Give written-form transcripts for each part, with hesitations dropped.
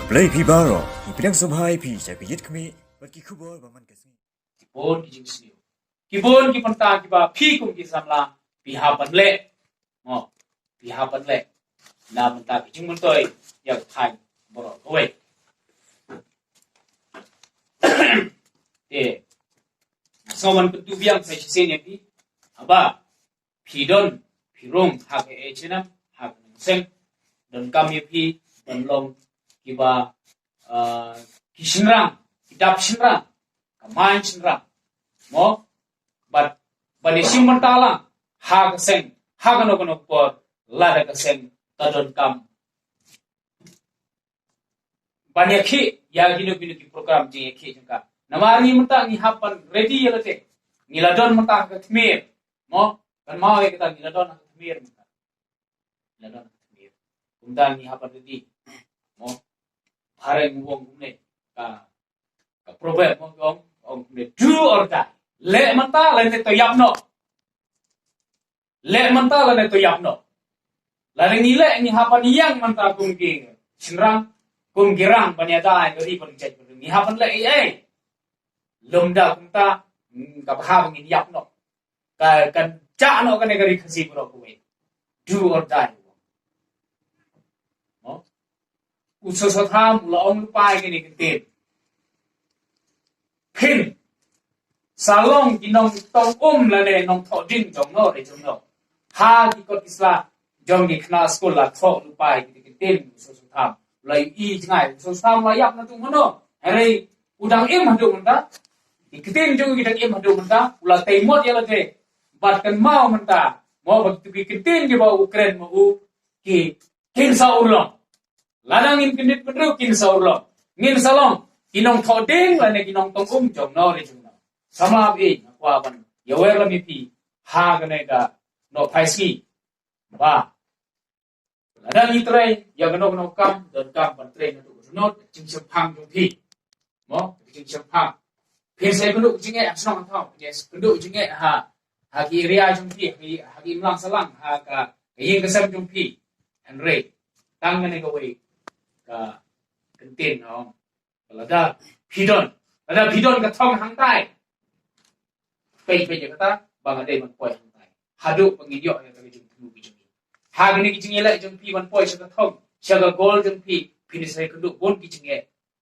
Play Pibaro, Ipidang Subhai Pi, Sakit Kami, Bagi Kubor, Baman Kasi. Kibon ki jing sniu kibon ki panta ki ba phi kum ki samla pi ha pan le mo pi ha pan le na panta ki jing mon toy ya thai boro we e someone could do biang sai sen ya pi aba pi don pi rong ha ke e chinam ha sen don kam ye pi don long ki ba ki shinrang ki dap shinrang ka main shinrang mo but bani simantala hag seng hagano kono por lada ka seng tadon kam bani khi ya gino gino ki program je khi jangka namari mata ni hapan ready yelate ni ladon mata ka thmir mo kan mau e kita ni ladon ka thmir mata ladon ka thmir umdan ni hapan ready mo hare ngong ne ka proverb mo ong ne do or die le manta le to yapno le manta le to yapno la ni le ni hapan yang manta kum ki sinrang kum girang banyada ngari pon chat ni hapan le ai lomda kumta ka bahang ni yapno ka kan cha no ka ne gari khasi pro ko we do or die no uso so tham la ong pai ki ni tin pin salong ki nong tong la ne nong tho din jong no re jong no ha ki ko kisla jong ki khna school la tho lu pai ki tin so so tham lai i ngai so tham la yap na tu mono are udang em hadu manda ki tin jong ki dang em hadu manda ula tai mot ya la de bat kan mau manda mo bak tu ki tin ki ba ukren mo u ki kin sa urlong ladang in kinit pedru kin sa urlong ngin salong kinong tho ding la ne kinong tong jong no re jong sama bi kwa ban yawer la mi pi ha ga ne ga no phaisi ba la da ni tre ya ga no kam don kam ban tre no no jing chim phang jong pi mo jing chim phang phe se ga no jing e asong thao yes ga no jing e ha ki ria jong pi ha ki mlang salang ha ka yin ga sam jong pi an re tang ga ne ga we ka tin no la da pidon ka thong hang tai pe kata bang ade man poi hang tai hadu pangidyo ya ka jing tu bi jing ha gini ki jing la jing pi man poi sa thong sa ga gol jing pi finish sai kundu bon ki jing e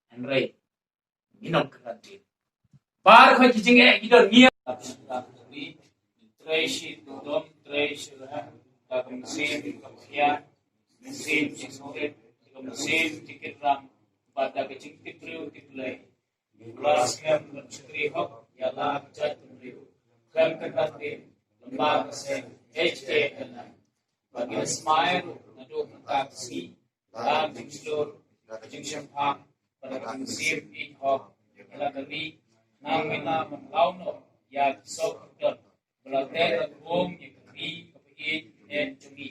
han rei minong ka tin bar kho ki jing e gidon nia ni treshi dom treshi ha ta kum sim ka khia sim chi soe kum sim ti kitram pada ke jing ti priu ti play Kelas kem menteri hok ialah jat pemberiu. Kem kekati lembaga keseng HKLM. Bagi Ismail ngadu mentaksi dan jingslur jingsyampak pada kongsim in hok ialah dari namina menglauno ya kisok dot belate agum yakri kepi dan jungi.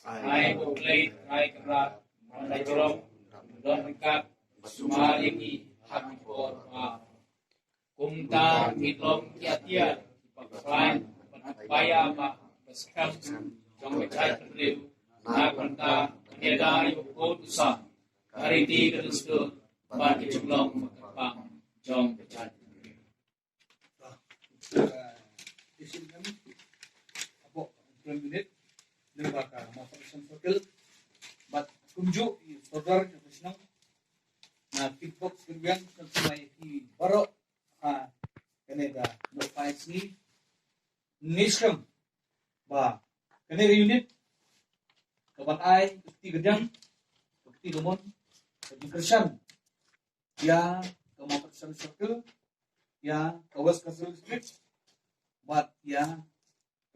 Ai buklay ai kerat mandai jorong don dekat sumali hakipor kumta mitlom kiatia paklain paya ma beskam jong bechai terliu na kanta niada ibu usa kariti kerustu ban kicumlong makapang jong bechai isin kami abo 2 minit lembaga mafasan hotel bat kunju saudara kesenang na kickbox kemudian sampai di baru Canada no fights ni nation ba Canada unit kaban ai ti gedang ti domon di kersan ya kamapasan circle ya kawas kasal street bat ya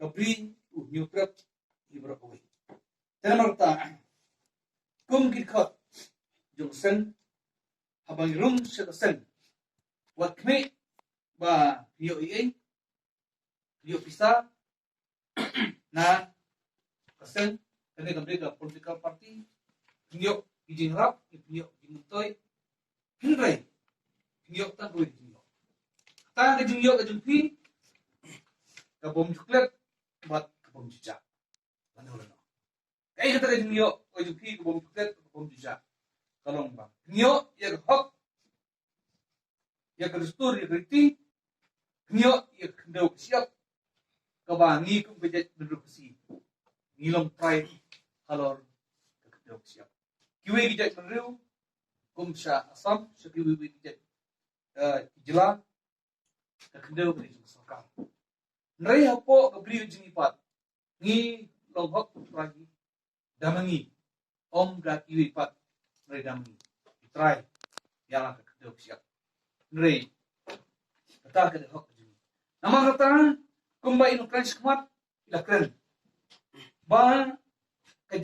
kabri new prep di berkoi tenamarta kum kitkot jongsen habang room sa kasan wat kami ba hiyo pisa na kasan kani gambe ga political party hiyo ijingrap hiyo jimutoy hinray hiyo ta ko hiyo ta ga hiyo ga jumpi ka bom chuklet bat ka bom chicha ano kay kata hiyo o jumpi ka bom chuklet ka bom chicha kalong ba Nyo ya hok ya kristur ya kriti nyo ya kendo siap kabangi kum bejet berdukasi ngilong try halor kendo siap kiwe gijat menriu kum sha asam sekiwe gijat jela kendo beri sokal nrei hapo kabri jinipat ngi long hok lagi damangi om da kiwe pat nrei damangi try yang kendo siap nrei kata ke hok jini nama kata kumbai no kran skmat ila kran ba